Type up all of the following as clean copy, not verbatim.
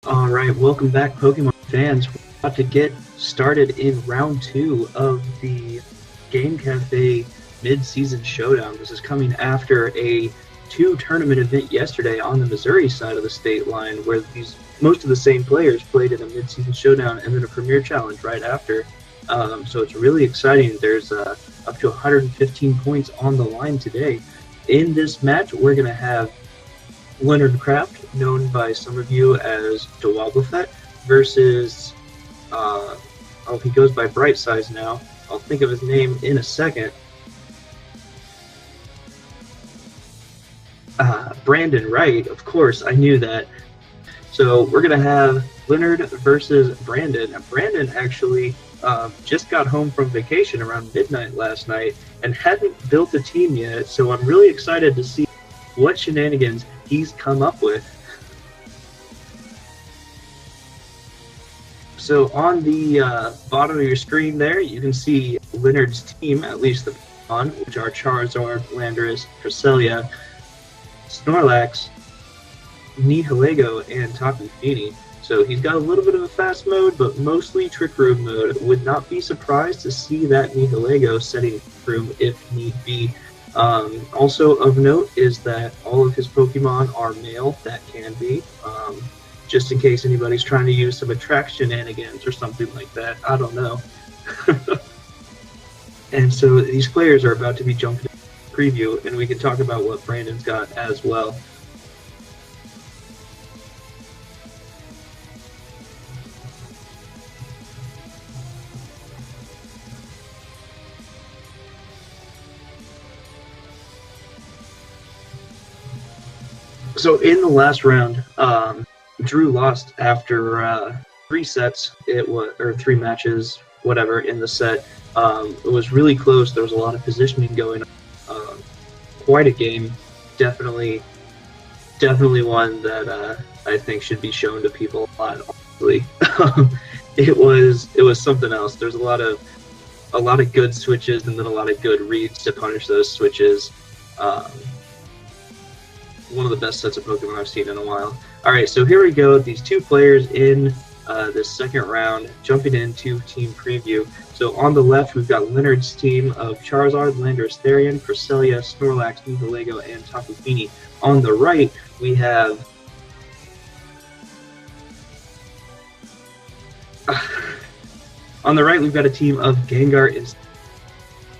Alright, welcome back Pokemon fans. We're about to get started in round 2 of the Game Cafe Mid-Season Showdown. This is coming after a 2-tournament event yesterday on the Missouri side of the state line where most of the same players played in a Mid-Season Showdown and then a Premier Challenge right after. So it's really exciting. There's up to 115 points on the line today. In this match, we're going to have Leonard Craft, known by some of you as DaWoblefet, versus, he goes by Bright Size now. I'll think of his name in a second. Brandon Wright, of course, I knew that. So we're going to have Leonard versus Brandon. Brandon actually just got home from vacation around midnight last night and hadn't built a team yet, so I'm really excited to see what shenanigans he's come up with. So on the bottom of your screen there, you can see Leonard's team, at least the on, which are Charizard, Landorus, Cresselia, Snorlax, Nihilego, and Tapu Fini. So he's got a little bit of a fast mode, but mostly Trick Room mode. Would not be surprised to see that Nihilego setting room if need be. Also of note is that all of his Pokemon are male. That can be, just in case anybody's trying to use some attract shenanigans or something like that. I don't know. And so these players are about to be jumping into the preview, and we can talk about what Brandon's got as well. So in the last round, Drew lost after 3 sets. It was, or 3 matches, whatever, in the set. It was really close. There was a lot of positioning going on. Quite a game. Definitely one that I think should be shown to people a lot. Honestly, it was something else. There's a lot of good switches and then a lot of good reads to punish those switches. One of the best sets of Pokemon I've seen in a while. Alright, so here we go. These 2 players in this second round, jumping into team preview. So on the left, we've got Leonard's team of Charizard, Landorus-T, Cresselia, Snorlax, Nihilego, and Tapu Fini. On the right, we have we've got a team of Gengar,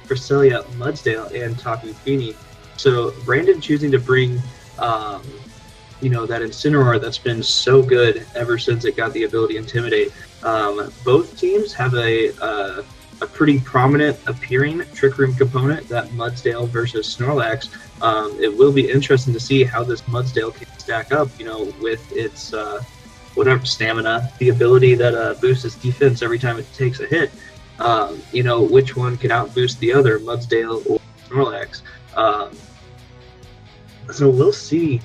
Cresselia, Mudsdale, and Tapu Fini. So Brandon choosing to bring that Incineroar that's been so good ever since it got the ability Intimidate. Both teams have a pretty prominent appearing Trick Room component, that Mudsdale versus Snorlax. It will be interesting to see how this Mudsdale can stack up, with its whatever stamina, the ability that boosts its defense every time it takes a hit. Which one can outboost the other, Mudsdale or Snorlax? So we'll see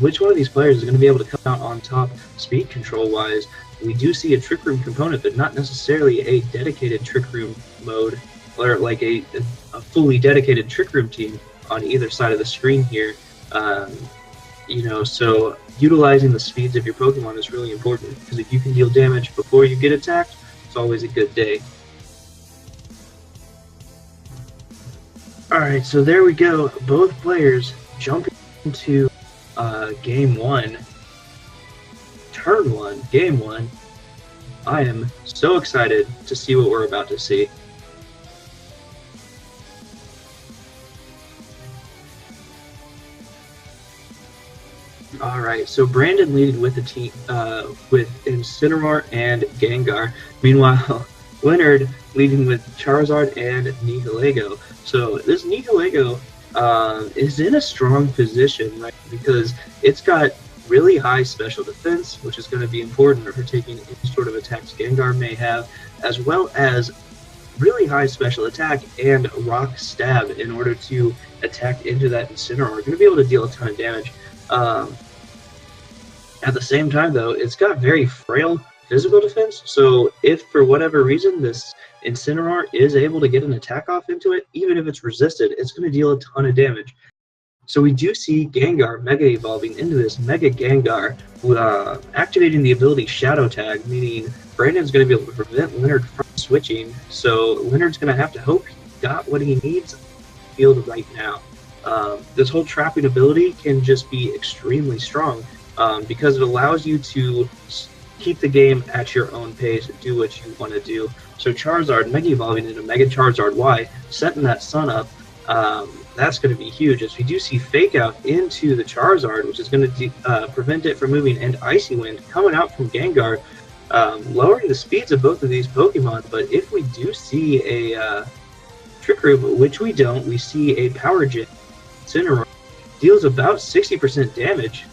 which one of these players is going to be able to come out on top speed control wise. We do see a Trick Room component, but not necessarily a dedicated Trick Room mode, or like a fully dedicated Trick Room team on either side of the screen here. So utilizing the speeds of your Pokemon is really important, because if you can deal damage before you get attacked, it's always a good day. Alright, so there we go. Both players jumping into game 1, turn 1, game 1. I am so excited to see what we're about to see. Alright, so Brandon leading with the team with Incineroar and Gengar. Meanwhile, Leonard leading with Charizard and Nihilego. So this Nihilego is in a strong position, right? Because it's got really high special defense, which is going to be important for taking any sort of attacks Gengar may have, as well as really high special attack and rock stab in order to attack into that Incineroar. We're going to be able to deal a ton of damage. At the same time, though, it's got very frail physical defense, so if for whatever reason this Incineroar is able to get an attack off into it, even if it's resisted, it's going to deal a ton of damage. So we do see Gengar Mega evolving into this Mega Gengar, activating the ability Shadow Tag, meaning Brandon's going to be able to prevent Leonard from switching. So Leonard's going to have to hope he got what he needs on the field right now. This whole trapping ability can just be extremely strong because it allows you to keep the game at your own pace, do what you want to do. So Charizard Mega evolving into Mega Charizard Y, setting that sun up. That's going to be huge, as we do see Fake Out into the Charizard, which is going to prevent it from moving, and Icy Wind coming out from Gengar, lowering the speeds of both of these Pokemon. But if we do see a Trick Room, which we don't, we see a Power Gym. Incineroar deals about 60% damage,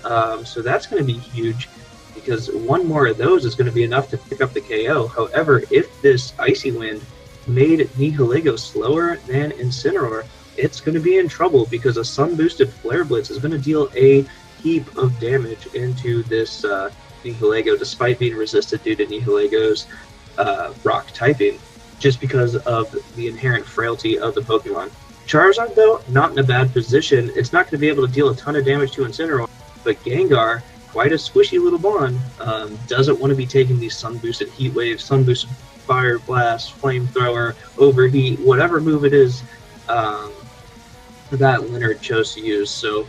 so that's going to be huge, because one more of those is going to be enough to pick up the KO. However, if this Icy Wind made Nihilego slower than Incineroar, it's going to be in trouble, because a sun-boosted Flare Blitz is going to deal a heap of damage into this Nihilego, despite being resisted due to Nihilego's rock typing, just because of the inherent frailty of the Pokemon. Charizard, though, not in a bad position. It's not going to be able to deal a ton of damage to Incineroar, but Gengar, quite a squishy little Bond, doesn't want to be taking these sun-boosted Heat Waves, sun-boosted Fire Blast, Flamethrower, Overheat, whatever move it is that Leonard chose to use. So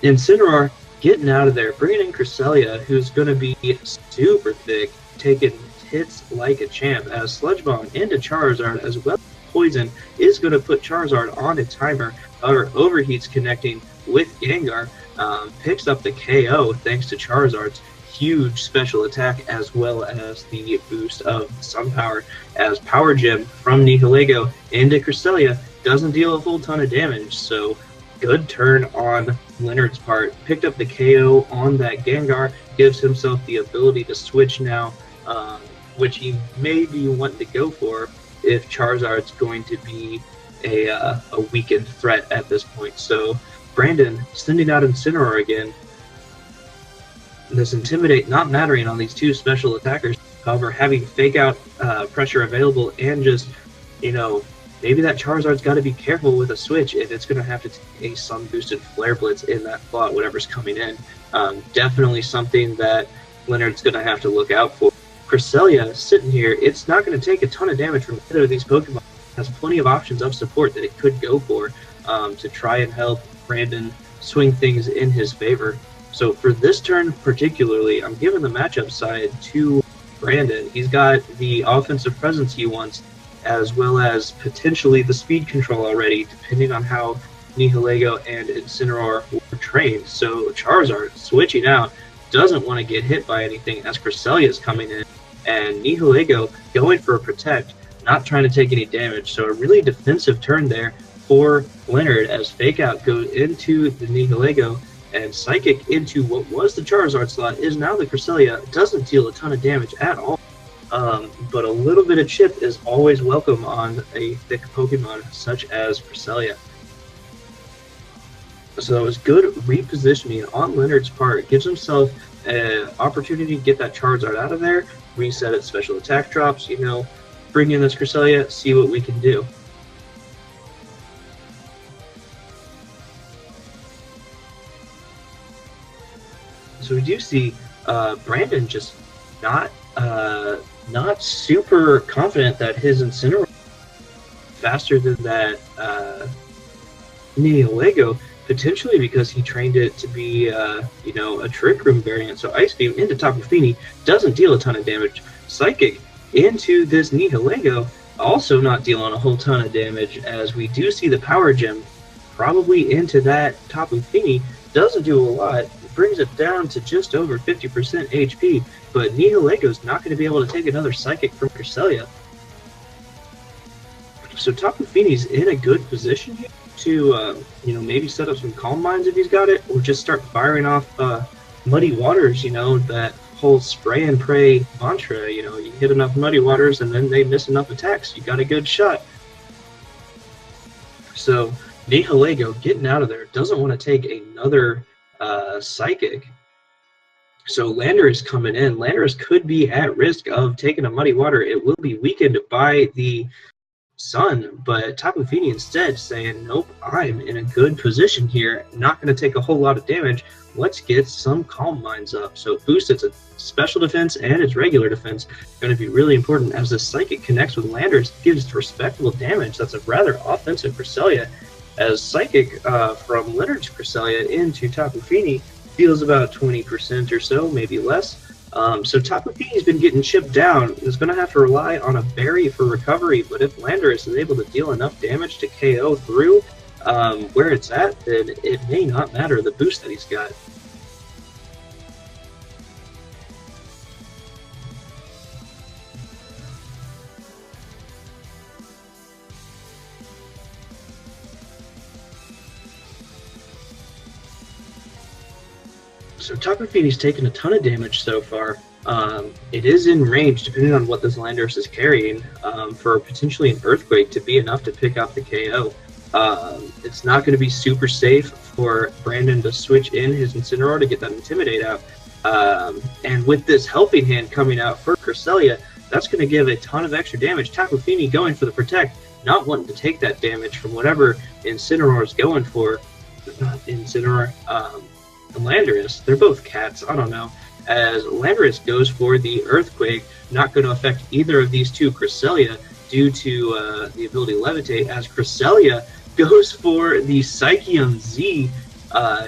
Incineroar getting out of there, bringing in Cresselia, who's going to be super thick, taking hits like a champ, as Sludge Bomb into Charizard, as well as Poison is going to put Charizard on a timer. However, Overheat's connecting with Gengar, picks up the KO thanks to Charizard's huge special attack, as well as the boost of Sun Power, as Power Gem from Nihilego into Cresselia doesn't deal a full ton of damage. So good turn on Leonard's part, picked up the KO on that Gengar, gives himself the ability to switch now, which he may be wanting to go for if Charizard's going to be a weakened threat at this point. So Brandon sending out Incineroar again. This Intimidate not mattering on these two special attackers. However, having Fake Out pressure available, and just, maybe that Charizard's got to be careful with a switch if it's going to have to take a sun-boosted Flare Blitz in that slot, whatever's coming in. Definitely something that Leonard's going to have to look out for. Cresselia sitting here, it's not going to take a ton of damage from either of these Pokemon. It has plenty of options of support that it could go for to try and help Brandon swing things in his favor. So for this turn particularly, I'm giving the matchup side to Brandon. He's got the offensive presence he wants, as well as potentially the speed control already, depending on how Nihilego and Incineroar were trained. So Charizard switching out, doesn't want to get hit by anything as Cresselia is coming in, and Nihilego going for a Protect, not trying to take any damage. So a really defensive turn there for Leonard, as Fake Out goes into the Nihilego, and Psychic into what was the Charizard slot is now the Cresselia. Doesn't deal a ton of damage at all, but a little bit of chip is always welcome on a thick Pokemon such as Cresselia. So it was good repositioning on Leonard's part. Gives himself an opportunity to get that Charizard out of there, reset its special attack drops, bring in this Cresselia, see what we can do. So we do see Brandon just not super confident that his Incineroar faster than that Nihilego, potentially because he trained it to be a Trick Room variant. So Ice Beam into Tapu Fini doesn't deal a ton of damage. Psychic into this Nihilego, also not dealing a whole ton of damage, as we do see the Power Gem probably into that Tapu Fini. Doesn't do a lot, brings it down to just over 50% HP, but Nihilego's not going to be able to take another Psychic from Cresselia. So Tapu Fini's in a good position here to maybe set up some Calm Minds if he's got it, or just start firing off Muddy Waters, that whole spray and pray mantra. You hit enough Muddy Waters and then they miss enough attacks, you got a good shot. So Nihilego getting out of there, doesn't want to take another Psychic. So Landorus coming in. Landorus could be at risk of taking a Muddy Water. It will be weakened by the Sun, but Tapu Fini instead saying, nope, I'm in a good position here, not going to take a whole lot of damage, let's get some Calm Minds up. So it boosts its special defense and its regular defense, going to be really important as the Psychic connects with Landorus, gives respectable damage. That's a rather offensive Cresselia, as Psychic from Leonard's Cresselia into Tapu Fini deals about 20% or so, maybe less. So Tapu Fini's been getting chipped down. He's going to have to rely on a berry for recovery, but if Landorus is able to deal enough damage to KO through where it's at, then it may not matter the boost that he's got. So Tapu Fini's taken a ton of damage so far. It is in range, depending on what this Landorus is carrying, for potentially an Earthquake to be enough to pick off the KO. It's not going to be super safe for Brandon to switch in his Incineroar to get that Intimidate out. And with this Helping Hand coming out for Cresselia, that's going to give a ton of extra damage. Tapu Fini going for the Protect, not wanting to take that damage from whatever Incineroar is going for. Not Incineroar. Landorus, they're both cats, I don't know, as Landorus goes for the Earthquake, not going to affect either of these two Cresselia due to the ability to Levitate, as Cresselia goes for the Psychium Z,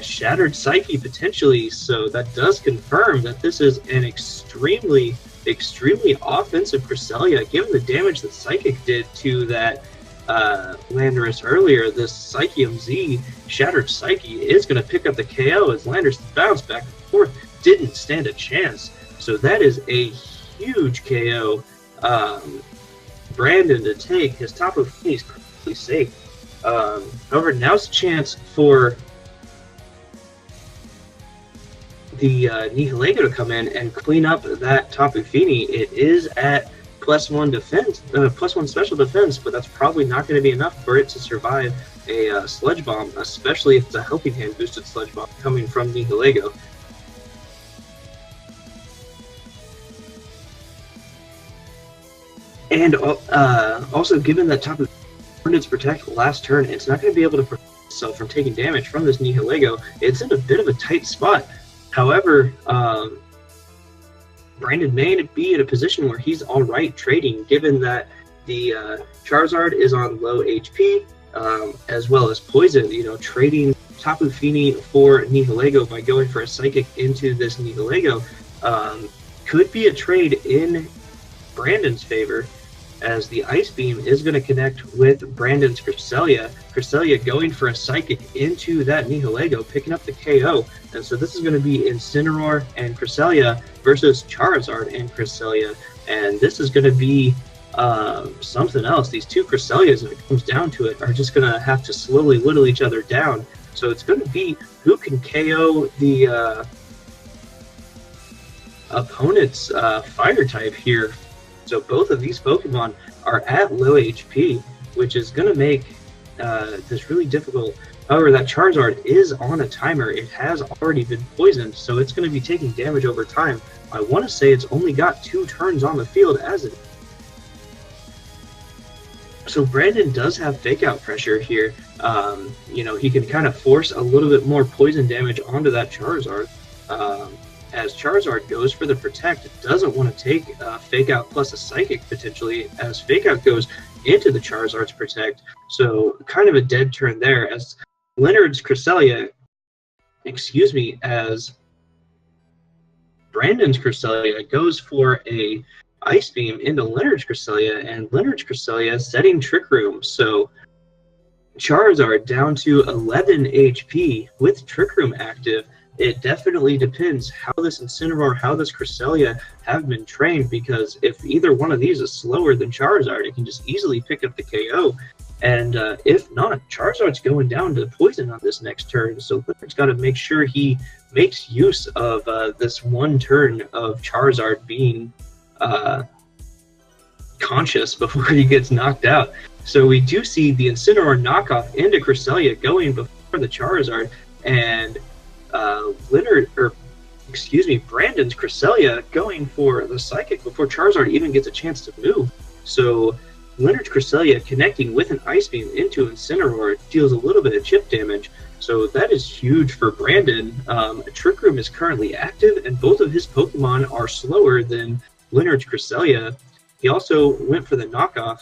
Shattered Psyche potentially, so that does confirm that this is an extremely offensive Cresselia, given the damage that Psychic did to that Landorus earlier. This Psychium Z, Shattered Psyche, is going to pick up the KO as Landorus bounced back and forth, didn't stand a chance. So that is a huge KO. Brandon to take. His Tapu Fini is completely safe. However, now's a chance for the Nihilego to come in and clean up that Tapu Fini. It is at +1 defense, +1 special defense, but that's probably not going to be enough for it to survive a Sludge Bomb, especially if it's a Helping Hand boosted Sludge Bomb coming from Nihilego. And also, given that Tapu Fini's Protect last turn, it's not going to be able to protect itself from taking damage from this Nihilego. It's in a bit of a tight spot. However, Brandon may be in a position where he's all right trading, given that the Charizard is on low HP, as well as poison. You know, trading Tapu Fini for Nihilego by going for a Psychic into this Nihilego could be a trade in Brandon's favor, as the Ice Beam is going to connect with Brandon's Cresselia. Cresselia going for a Psychic into that Nihilego, picking up the KO. And so this is going to be Incineroar and Cresselia versus Charizard and Cresselia. And this is going to be something else. These two Cresselias, if it comes down to it, are just going to have to slowly whittle each other down. So it's going to be who can KO the opponent's Fire type here. So both of these Pokemon are at low HP, which is going to make this really difficult. However, that Charizard is on a timer. It has already been poisoned, so it's going to be taking damage over time. I want to say it's only got 2 turns on the field as it. So Brandon does have Fake Out pressure here. You know, he can kind of force a little bit more poison damage onto that Charizard. As Charizard goes for the Protect, it doesn't want to take Fake Out plus a Psychic potentially, as Fake Out goes into the Charizard's Protect. So kind of a dead turn there, as Leonard's Cresselia, as Brandon's Cresselia goes for a Ice Beam into Leonard's Cresselia, and Leonard's Cresselia setting Trick Room. So Charizard down to 11 HP with Trick Room active. It definitely depends how this Incineroar, how this Cresselia have been trained, because if either one of these is slower than Charizard, it can just easily pick up the KO. And if not, Charizard's going down to poison on this next turn, so Leonard's got to make sure he makes use of this one turn of Charizard being conscious before he gets knocked out. So we do see the Incineroar knockoff into Cresselia going before the Charizard, and Brandon's Cresselia going for the Psychic before Charizard even gets a chance to move. So Leonard's Cresselia connecting with an Ice Beam into Incineroar deals a little bit of chip damage, so that is huge for Brandon. Trick Room is currently active, and both of his Pokemon are slower than Leonard's Cresselia. He also went for the knockoff,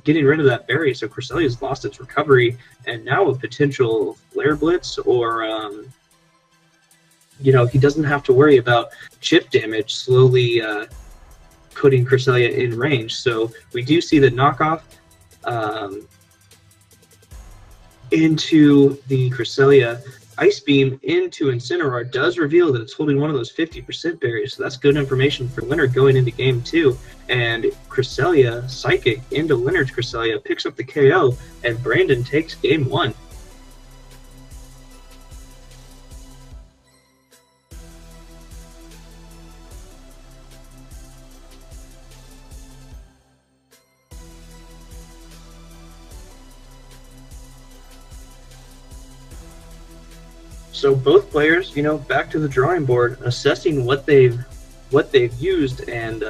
getting rid of that berry, so Cresselia's lost its recovery, and now a potential Flare Blitz, or, you know, he doesn't have to worry about chip damage slowly putting Cresselia in range. So we do see the knockoff into the Cresselia. Ice Beam into Incineroar does reveal that it's holding one of those 50% berries, so that's good information for Leonard going into game 2. And Cresselia, Psychic into Leonard's Cresselia, picks up the KO, and Brandon takes game 1. So both players, you know, back to the drawing board, assessing what they've used and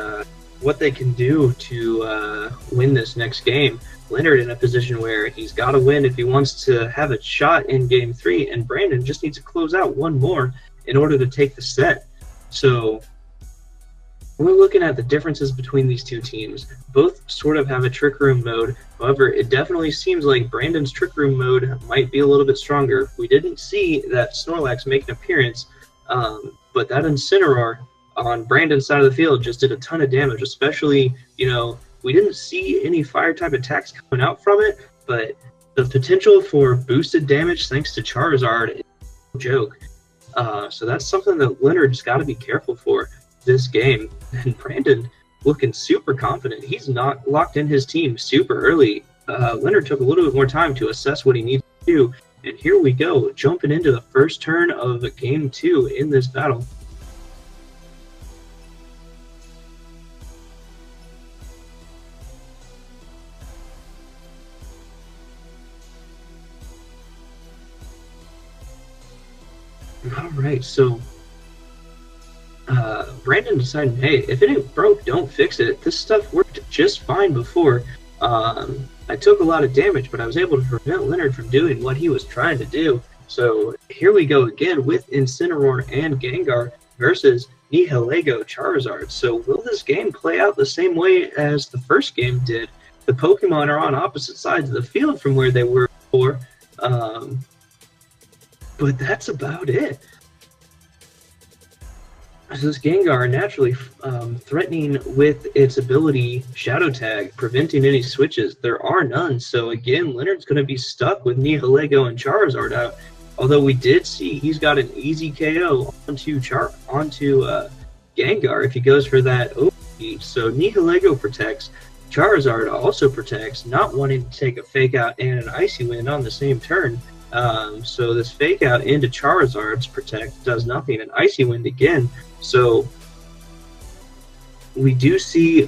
what they can do to win this next game. Leonard in a position where he's got to win if he wants to have a shot in game 3, and Brandon just needs to close out one more in order to take the set. So we're looking at the differences between these two teams. Both sort of have a Trick Room mode. However, it definitely seems like Brandon's Trick Room mode might be a little bit stronger. We didn't see that Snorlax make an appearance, but that Incineroar on Brandon's side of the field just did a ton of damage, especially, you know, we didn't see any fire-type attacks coming out from it, but the potential for boosted damage thanks to Charizard is no joke. So that's something that Leonard's got to be careful for this game. And Brandon looking super confident. He's not locked in his team super early. Leonard took a little bit more time to assess what he needs to do, and here we go, jumping into the first turn of game 2 in this battle. All right, so Brandon decided, hey, if it ain't broke, don't fix it. This stuff worked just fine before. I took a lot of damage, but I was able to prevent Leonard from doing what he was trying to do. So here we go again with Incineroar and Gengar versus Nihilego Charizard. So will this game play out the same way as the first game did? The Pokemon are on opposite sides of the field from where they were before, but that's about it. So this Gengar naturally threatening with its ability Shadow Tag, preventing any switches. There are none, so again, Leonard's going to be stuck with Nihilego and Charizard out. Although we did see he's got an easy KO onto Gengar if he goes for that overheat. So Nihilego protects, Charizard also protects, not wanting to take a Fake Out and an Icy Wind on the same turn. So this Fake Out into Charizard's protect does nothing, and Icy Wind again. So we do see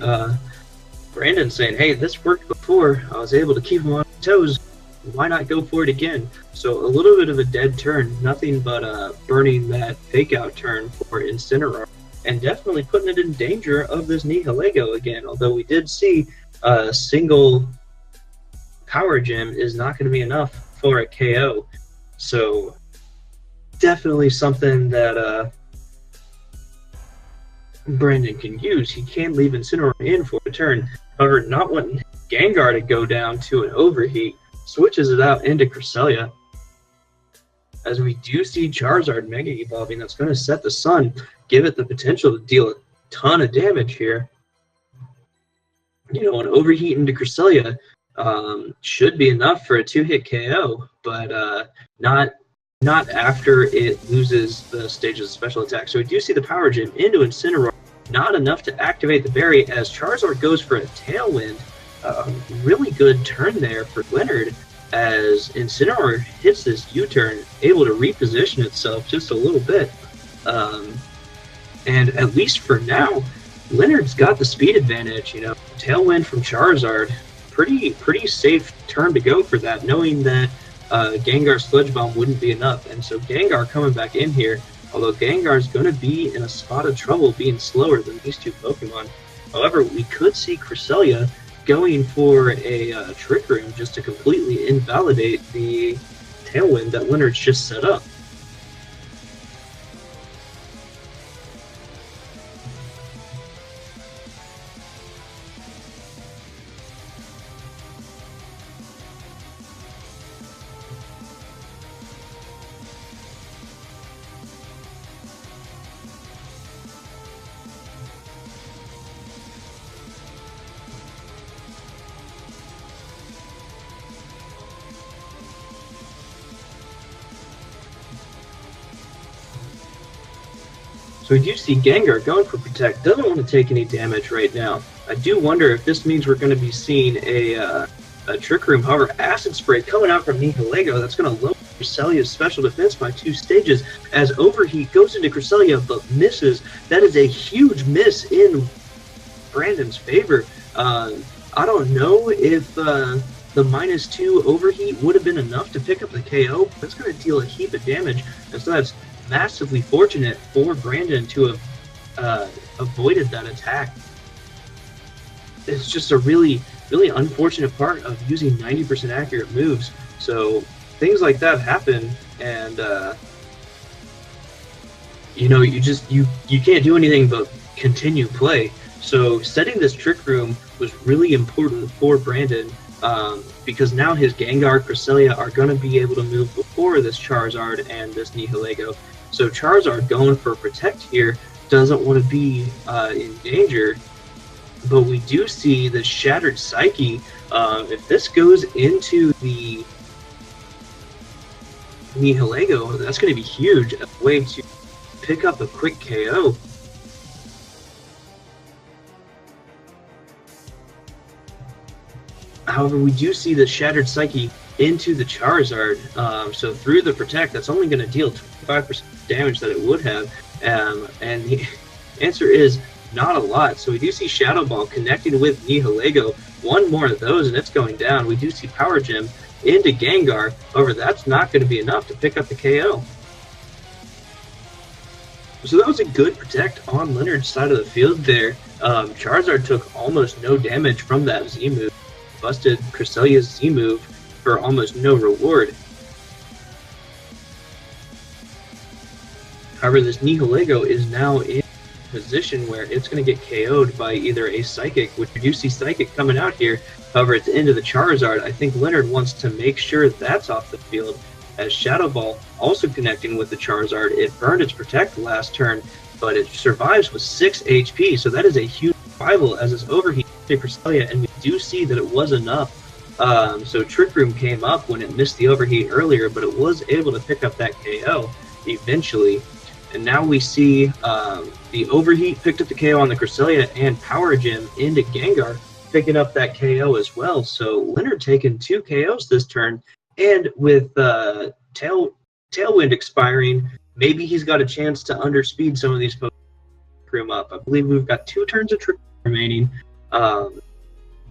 Brandon saying, hey, this worked before. I was able to keep him on his toes. Why not go for it again? So a little bit of a dead turn, nothing but burning that Fake Out turn for Incineroar, and definitely putting it in danger of this Nihilego again. Although we did see a single Power Gem is not going to be enough for a KO. So definitely something that Brandon can use. He can leave Incineroar in for a turn. However, not wanting Gengar to go down to an overheat, switches it out into Cresselia. As we do see Charizard Mega Evolving, that's going to set the sun, give it the potential to deal a ton of damage here. You know, an overheat into Cresselia should be enough for a 2-hit KO, but not after it loses the stages of special attack. So we do see the Power Gem into Incineroar, not enough to activate the berry as Charizard goes for a Tailwind. Really good turn there for Leonard as Incineroar hits this U-turn, able to reposition itself just a little bit. And at least for now, Leonard's got the speed advantage. You know, Tailwind from Charizard, pretty safe turn to go for that, knowing that Gengar Sludge Bomb wouldn't be enough. And so Gengar coming back in here, although Gengar's going to be in a spot of trouble being slower than these two Pokemon. However, we could see Cresselia going for a Trick Room just to completely invalidate the Tailwind that Leonard's just set up. So we do see Gengar going for Protect. Doesn't want to take any damage right now. I do wonder if this means we're going to be seeing a Trick Room. However, Acid Spray coming out from Nihilego. That's going to lower Cresselia's special defense by 2 stages as Overheat goes into Cresselia but misses. That is a huge miss in Brandon's favor. I don't know if the -2 Overheat would have been enough to pick up the KO. That's going to deal a heap of damage. And so that's massively fortunate for Brandon to have avoided that attack. It's just a really unfortunate part of using 90% accurate moves. So things like that happen, and you know, you can't do anything but continue play. So setting this Trick Room was really important for Brandon, because now his Gengar, Cresselia are going to be able to move before this Charizard and this Nihilego. So Charizard going for Protect here doesn't want to be in danger, but we do see the Shattered Psyche. If this goes into the Nihilego, that's going to be huge. A way to pick up a quick KO. However, we do see the Shattered Psyche into the Charizard, so through the Protect, that's only going to deal 25% damage that it would have, and the answer is not a lot. So we do see Shadow Ball connecting with Nihilego. One more of those and it's going down. We do see Power Gem into Gengar. However, that's not going to be enough to pick up the KO. So that was a good Protect on Leonard's side of the field there. Charizard took almost no damage from that Z move. Busted Cresselia's Z move for almost no reward. However, this Nihilego is now in a position where it's going to get KO'd by either a Psychic, which we do see Psychic coming out here. However, it's into the Charizard. I think Leonard wants to make sure that's off the field, as Shadow Ball also connecting with the Charizard. It burned its Protect last turn, but it survives with 6 HP, so that is a huge survival as it's Overheat to Cresselia, and we do see that it was enough. So Trick Room came up when it missed the Overheat earlier, but it was able to pick up that KO eventually. And now we see the Overheat picked up the KO on the Cresselia, and Power Gem into Gengar picking up that KO as well. So Leonard taking 2 KOs this turn, and with Tailwind expiring, maybe he's got a chance to underspeed some of these Trick Room up. I believe we've got 2 turns of Trick Room remaining.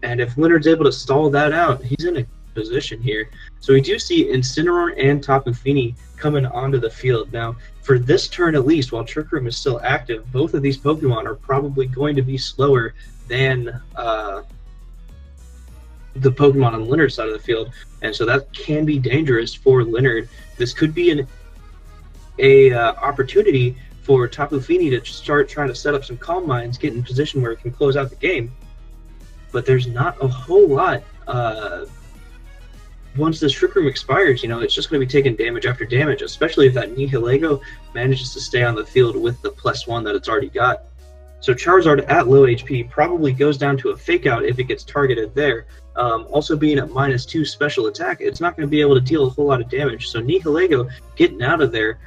And if Leonard's able to stall that out, he's in a position here. So we do see Incineroar and Tapu Fini coming onto the field. Now, for this turn at least, while Trick Room is still active, both of these Pokemon are probably going to be slower than the Pokemon on Leonard's side of the field. And so that can be dangerous for Leonard. This could be an opportunity for Tapu Fini to start trying to set up some Calm Minds, get in position where it can close out the game. But there's not a whole lot. Once this Trick Room expires, you know, it's just going to be taking damage after damage, especially if that Nihilego manages to stay on the field with the +1 that it's already got. So Charizard at low HP probably goes down to a Fake Out if it gets targeted there. Also being at -2 special attack, it's not going to be able to deal a whole lot of damage. So Nihilego getting out of there.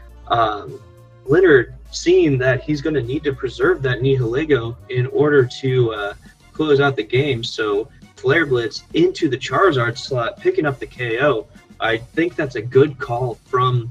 Leonard seeing that he's going to need to preserve that Nihilego in order to close out the game. So Flare Blitz into the Charizard slot, picking up the KO. I think that's a good call from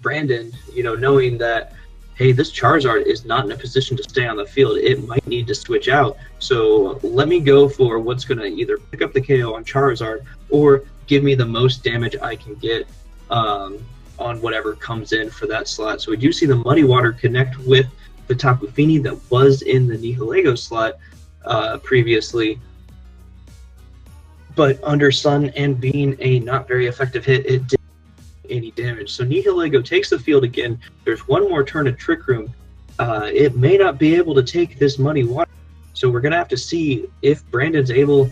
Brandon, you know, knowing that, hey, this Charizard is not in a position to stay on the field. It might need to switch out. So let me go for what's going to either pick up the KO on Charizard or give me the most damage I can get on whatever comes in for that slot. So we do see the Muddy Water connect with the Tapu Fini that was in the Nihilego slot previously. but under Sun and being a not very effective hit, it didn't do any damage. So Nihilego takes the field again. There's one more turn of Trick Room. It may not be able to take this Muddy Water. So we're going to have to see if Brandon's able,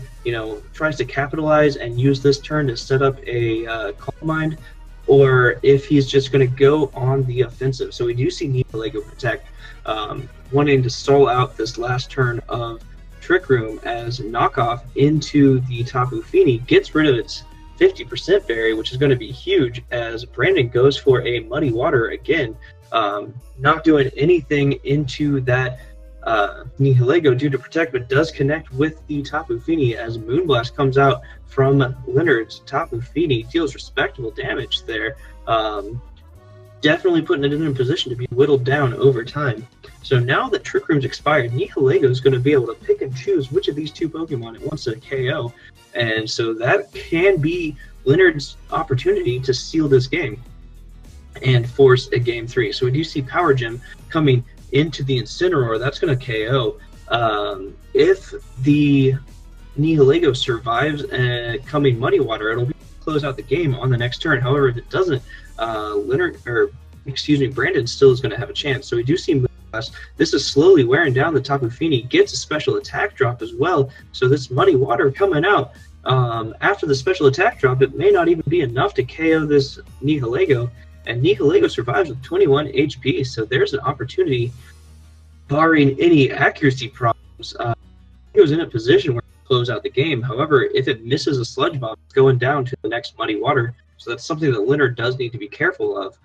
tries to capitalize and use this turn to set up a Calm Mind, or if he's just going to go on the offensive. So we do see Nihilego protect, wanting to stall out this last turn of Trick Room as Knockoff into the Tapu Fini gets rid of its 50% berry, which is going to be huge as Brandon goes for a Muddy Water again, not doing anything into that Nihilego due to protect, but does connect with the Tapu Fini as Moonblast comes out from Leonard's Tapu Fini, deals respectable damage there, definitely putting it in a position to be whittled down over time. So now that Trick Room's expired, Nihilego is going to be able to pick and choose which of these two Pokemon it wants to KO, and so that can be Leonard's opportunity to seal this game and force a Game 3. So we do see Power Gem coming into the Incineroar. That's going to KO. If the Nihilego survives coming Muddy Water, it'll be close out the game on the next turn. However, if it doesn't, Brandon still is going to have a chance. So we do see Moonblast. This is slowly wearing down the Tapu Fini, gets a special attack drop as well. So this Muddy Water coming out after the special attack drop, it may not even be enough to KO this Nihilego. And Nihilego survives with 21 HP, so there's an opportunity, barring any accuracy problems. He was in a position where he close out the game. However, if it misses a Sludge Bomb, it's going down to the next Muddy Water. So that's something that Leonard does need to be careful of.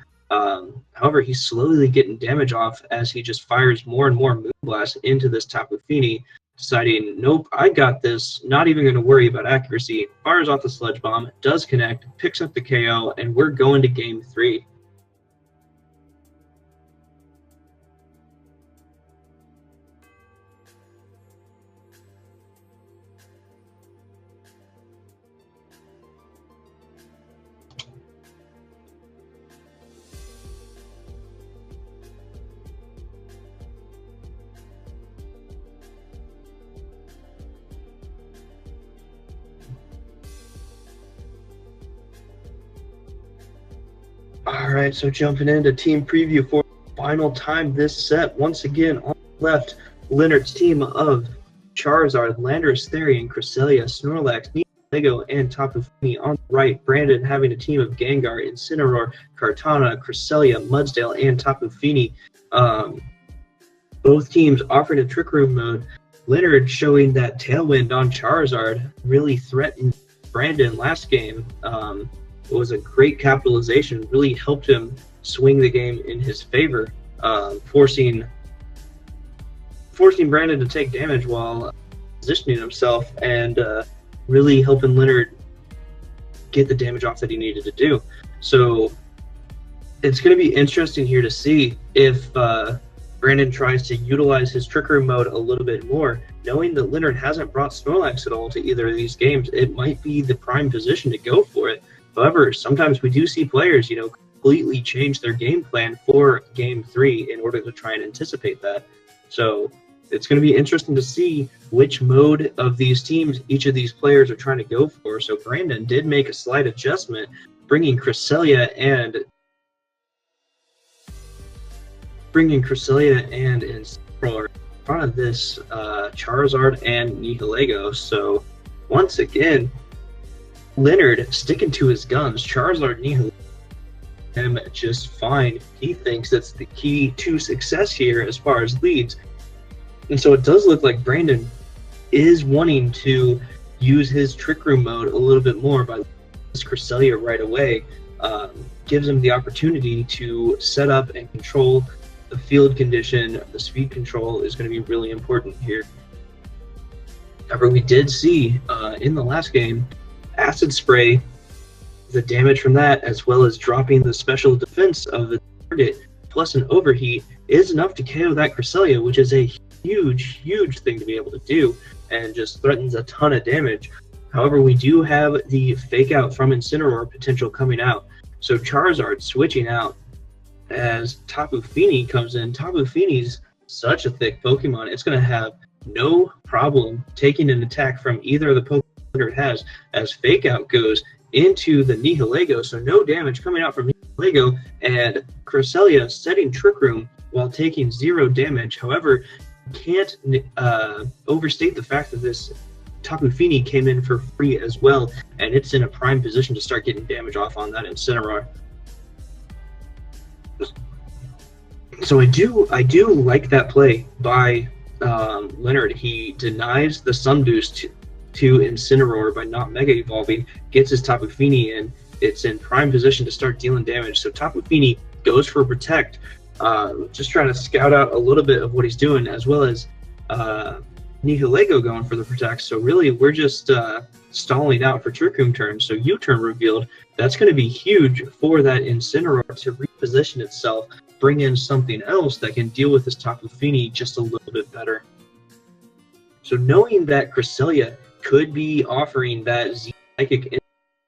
However, he's slowly getting damage off as he just fires more and more Moonblast into this Tapu Fini, deciding, nope, I got this, not even going to worry about accuracy. Fires off the Sludge Bomb, does connect, picks up the KO, and we're going to Game 3. All right, so jumping into team preview for the final time this set. Once again, on the left, Leonard's team of Charizard, Landorus-T, and Cresselia, Snorlax, Nihilego, and Tapu Fini. On the right, Brandon having a team of Gengar, Incineroar, Kartana, Cresselia, Mudsdale, and Tapu Fini. Both teams offering a Trick Room mode. Leonard showing that Tailwind on Charizard really threatened Brandon last game. It was a great capitalization, really helped him swing the game in his favor, forcing Brandon to take damage while positioning himself and really helping Leonard get the damage off that he needed to do. So it's going to be interesting here to see if Brandon tries to utilize his Trick Room mode a little bit more. Knowing that Leonard hasn't brought Snorlax at all to either of these games, it might be the prime position to go for it. However, sometimes we do see players, completely change their game plan for Game 3 in order to try and anticipate that. So it's going to be interesting to see which mode of these teams each of these players are trying to go for. So Brandon did make a slight adjustment, bringing Cresselia and Incineroar in front of this Charizard and Nihilego. So once again, Leonard sticking to his guns. Charizard, Nihilego, him just fine. He thinks that's the key to success here as far as leads. And so it does look like Brandon is wanting to use his Trick Room mode a little bit more by this Cresselia right away. Gives him the opportunity to set up and control the field condition. The speed control is going to be really important here. However, we did see in the last game, Acid Spray, the damage from that, as well as dropping the special defense of the target, plus an Overheat, is enough to KO that Cresselia, which is a huge, huge thing to be able to do, and just threatens a ton of damage. However, we do have the Fake Out from Incineroar potential coming out. So Charizard switching out as Tapu Fini comes in. Tapu Fini's such a thick Pokemon, it's going to have no problem taking an attack from either of the Pokemon Leonard has, as Fake Out goes into the Nihilego, so no damage coming out from Nihilego, and Cresselia setting Trick Room while taking 0 damage. However, can't overstate the fact that this Tapu Fini came in for free as well, and it's in a prime position to start getting damage off on that Incineroar. So I do like that play by Leonard. He denies the Sun Boost to Incineroar by not Mega Evolving, gets his Tapu Fini in. It's in prime position to start dealing damage. So Tapu Fini goes for Protect, just trying to scout out a little bit of what he's doing, as well as Nihilego going for the Protect. So really, we're just stalling out for Trick Room turn. So U-turn revealed. That's going to be huge for that Incineroar to reposition itself, bring in something else that can deal with this Tapu Fini just a little bit better. So knowing that Cresselia could be offering that Z-Psychic in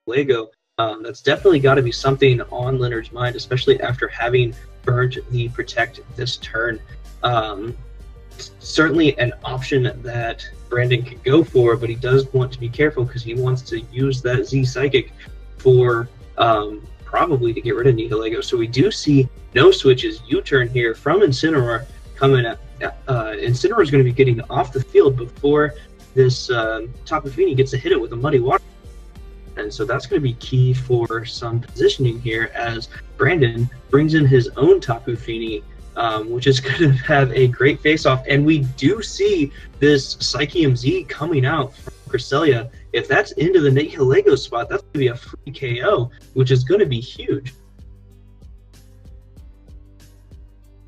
Lego, that's definitely got to be something on Leonard's mind, especially after having burnt the Protect this turn. Certainly an option that Brandon could go for, but he does want to be careful because he wants to use that Z-Psychic for probably to get rid of Nihilego. So we do see no switches, U-turn here from Incineroar coming up. Incineroar is going to be getting off the field before this Tapu Fini gets to hit it with a Muddy Water. And so that's going to be key for some positioning here as Brandon brings in his own Tapu Fini, which is going to have a great face-off. And we do see this Psychium Z coming out from Cresselia. If that's into the Nihilego spot, that's going to be a free KO, which is going to be huge.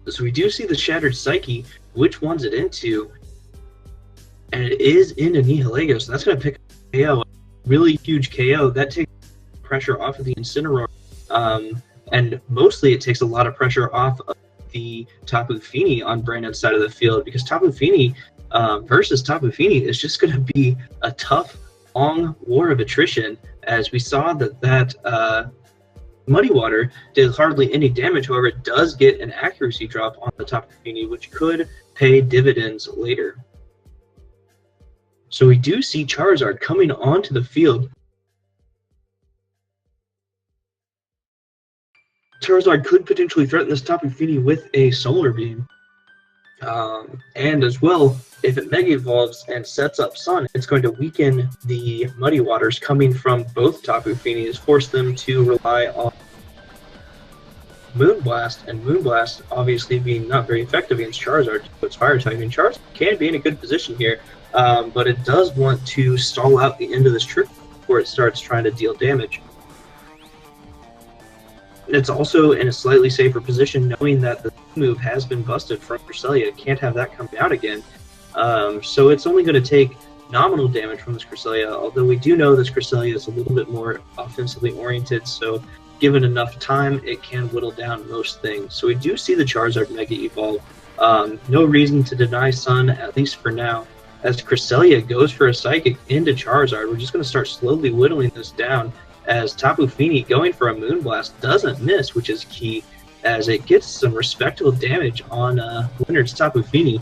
So we do see the Shattered Psyche. Which one's it into? And it is into Nihilego, so that's going to pick up a KO. Really huge KO. That takes pressure off of the Incineroar. And mostly it takes a lot of pressure off of the Tapu Fini on Brandon's side of the field, because Tapu Fini versus Tapu Fini is just going to be a tough, long war of attrition, as we saw that Muddy Water did hardly any damage. However, it does get an accuracy drop on the Tapu Fini, which could pay dividends later. So we do see Charizard coming onto the field. Charizard could potentially threaten this Tapu Fini with a Solar Beam. And as well, if it Mega Evolves and sets up Sun, it's going to weaken the Muddy Waters coming from both Tapu Finis, force them to rely on Moonblast, and Moonblast obviously being not very effective against Charizard. It's Fire typing. Charizard can be in a good position here, but it does want to stall out the end of this trick before it starts trying to deal damage. It's also in a slightly safer position, knowing that the move has been busted from Cresselia. Can't have that come out again. So it's only going to take nominal damage from this Cresselia, although we do know this Cresselia is a little bit more offensively oriented, so given enough time, it can whittle down most things. So we do see the Charizard Mega Evolve. No reason to deny Sun, at least for now. As Cresselia goes for a Psychic into Charizard, we're just going to start slowly whittling this down, as Tapu Fini going for a Moonblast doesn't miss, which is key, as it gets some respectable damage on Leonard's Tapu Fini.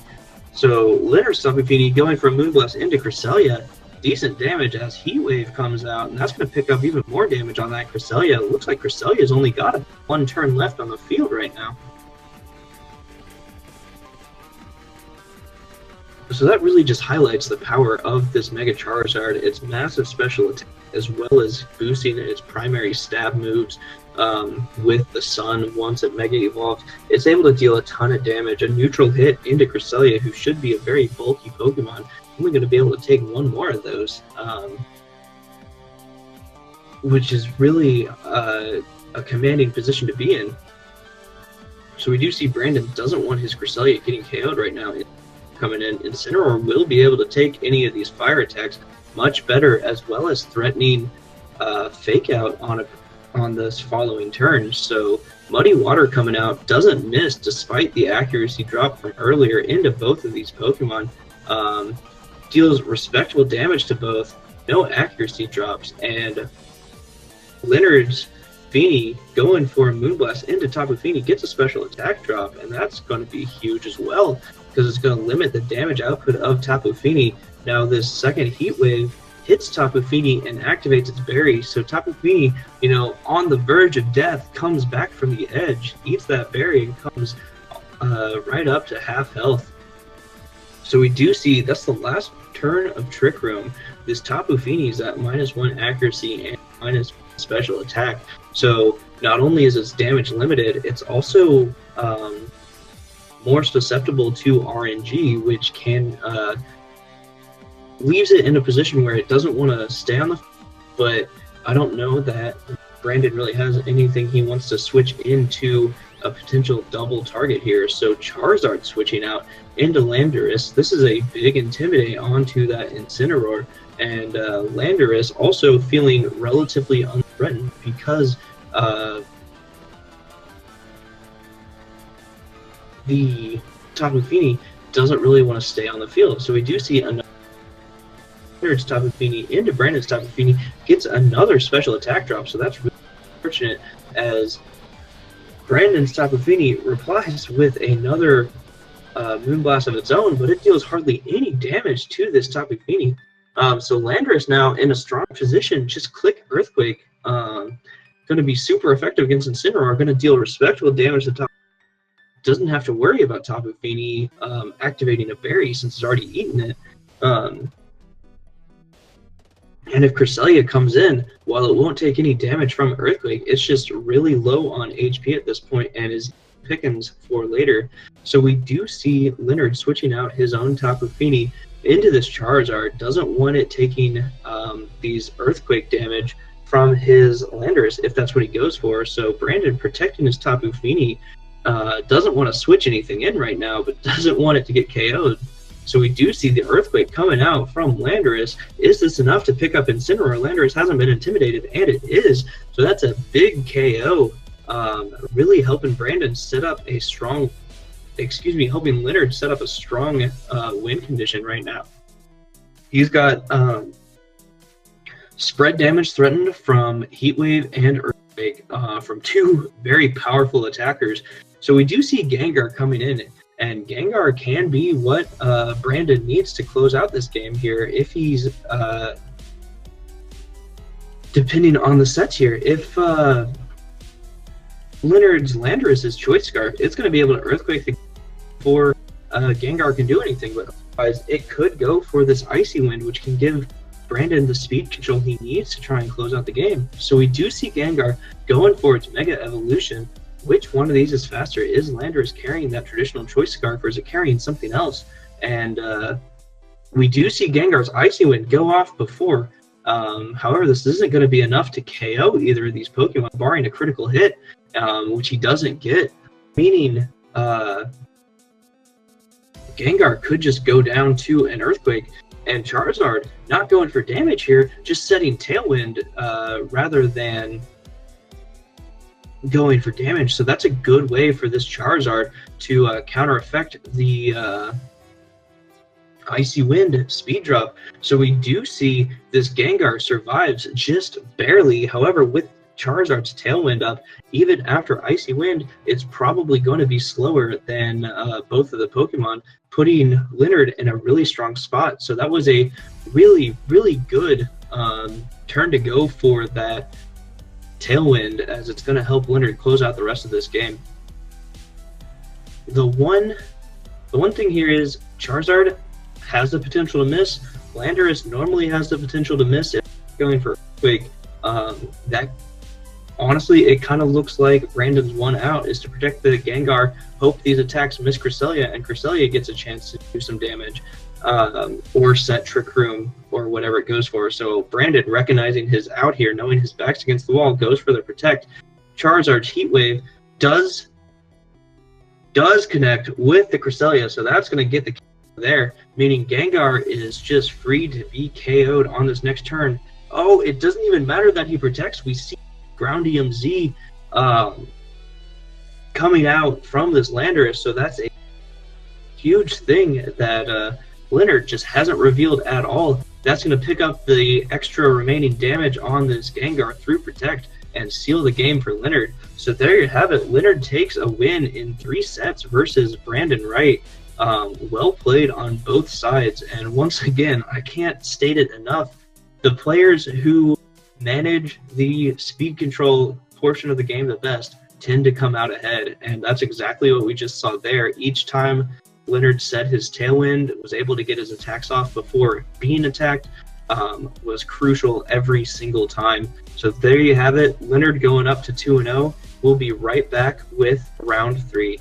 So Leonard's Tapu Fini going for a Moonblast into Cresselia, decent damage as Heat Wave comes out, and that's going to pick up even more damage on that Cresselia. It looks like Cresselia's only got one turn left on the field right now. So that really just highlights the power of this Mega Charizard, its massive special attack, as well as boosting its primary stab moves with the Sun once it Mega Evolves. It's able to deal a ton of damage. A neutral hit into Cresselia, who should be a very bulky Pokemon, only going to be able to take one more of those, which is really a commanding position to be in. So we do see Brandon doesn't want his Cresselia getting KO'd right now. Coming in, Incineroar will be able to take any of these fire attacks much better, as well as threatening Fake Out on this following turn. So Muddy Water coming out doesn't miss despite the accuracy drop from earlier into both of these Pokemon. Deals respectable damage to both, no accuracy drops, and Leonard's Fini going for a Moonblast into Tapu Fini gets a special attack drop, and that's going to be huge as well, because it's going to limit the damage output of Tapu Fini. Now this second Heat Wave hits Tapu Fini and activates its berry. So Tapu Fini, you know, on the verge of death, comes back from the edge, eats that berry, and comes right up to half health. So we do see that's the last turn of Trick Room. This Tapu Fini is at -1 accuracy and -1 special attack. So not only is its damage limited, it's also more susceptible to RNG, which can leaves it in a position where it doesn't want to stay on the field. But I don't know that Brandon really has anything he wants to switch into a potential double target here. So Charizard switching out into Landorus. This is a big intimidate onto that Incineroar, and Landorus also feeling relatively unthreatened because the Tapu Fini doesn't really want to stay on the field. So we do see another Tapu Fini into Brandon's Tapu Fini, gets another special attack drop. So that's really fortunate, as Brandon's Tapu Fini replies with another Moonblast of its own, but it deals hardly any damage to this Tapu Fini. So Landorus now in a strong position, just click Earthquake. Going to be super effective against Incineroar, going to deal respectable damage to Tapu. Doesn't have to worry about Tapu Fini activating a berry since it's already eaten it. And if Cresselia comes in, while it won't take any damage from Earthquake, it's just really low on HP at this point and is pickings for later. So we do see Leonard switching out his own Tapu Fini into this Charizard. Doesn't want it taking these Earthquake damage from his Landorus if that's what he goes for. So Brandon protecting his Tapu Fini, doesn't want to switch anything in right now, but doesn't want it to get KO'd. So we do see the Earthquake coming out from Landorus. Is this enough to pick up Incineroar? Landorus hasn't been intimidated, and it is. So that's a big KO, really helping Brandon set up a strong, helping Leonard set up a strong win condition right now. He's got spread damage threatened from Heat Wave and Earthquake from two very powerful attackers. So we do see Gengar coming in. And Gengar can be what Brandon needs to close out this game here if he's, depending on the sets here. If Leonard's Landorus' Choice Scarf, it's going to be able to Earthquake before Gengar can do anything. But otherwise, it could go for this Icy Wind, which can give Brandon the speed control he needs to try and close out the game. So we do see Gengar going for its Mega Evolution. Which one of these is faster? Is Landorus carrying that traditional Choice Scarf, or is it carrying something else? And we do see Gengar's Icy Wind go off before. However, this isn't going to be enough to KO either of these Pokemon, barring a critical hit, which he doesn't get. Meaning, Gengar could just go down to an Earthquake, and Charizard not going for damage here, just setting Tailwind rather than going for damage. So that's a good way for this Charizard to counter effect the Icy Wind speed drop. So we do see this Gengar survives just barely. However, with Charizard's Tailwind up, even after Icy Wind, it's probably going to be slower than both of the Pokemon, putting Leonard in a really strong spot. So that was a really, really good turn to go for that Tailwind, as it's going to help Leonard close out the rest of this game. The one thing here is Charizard has the potential to miss. Landorus normally has the potential to miss if going for Earthquake. That honestly, it kind of looks like Brandon's one out is to protect the Gengar, hope these attacks miss Cresselia, and Cresselia gets a chance to do some damage. Or set Trick Room, or whatever it goes for. So Brandon, recognizing his out here, knowing his back's against the wall, goes for the protect. Charizard's Heat Wave does connect with the Cresselia, so that's going to get the KO there, meaning Gengar is just free to be KO'd on this next turn. Oh, it doesn't even matter that he protects. We see Groundium Z coming out from this Landorus, so that's a huge thing that Leonard just hasn't revealed at all. That's going to pick up the extra remaining damage on this Gengar through Protect and seal the game for Leonard. So there you have it. Leonard takes a win in 3 sets versus Brandon Wright. Well played on both sides. And once again, I can't state it enough. the players who manage the speed control portion of the game the best tend to come out ahead, and that's exactly what we just saw there. Each time Leonard set his Tailwind, was able to get his attacks off before being attacked, was crucial every single time. So there you have it, Leonard going up to 2-0. We'll be right back with round 3.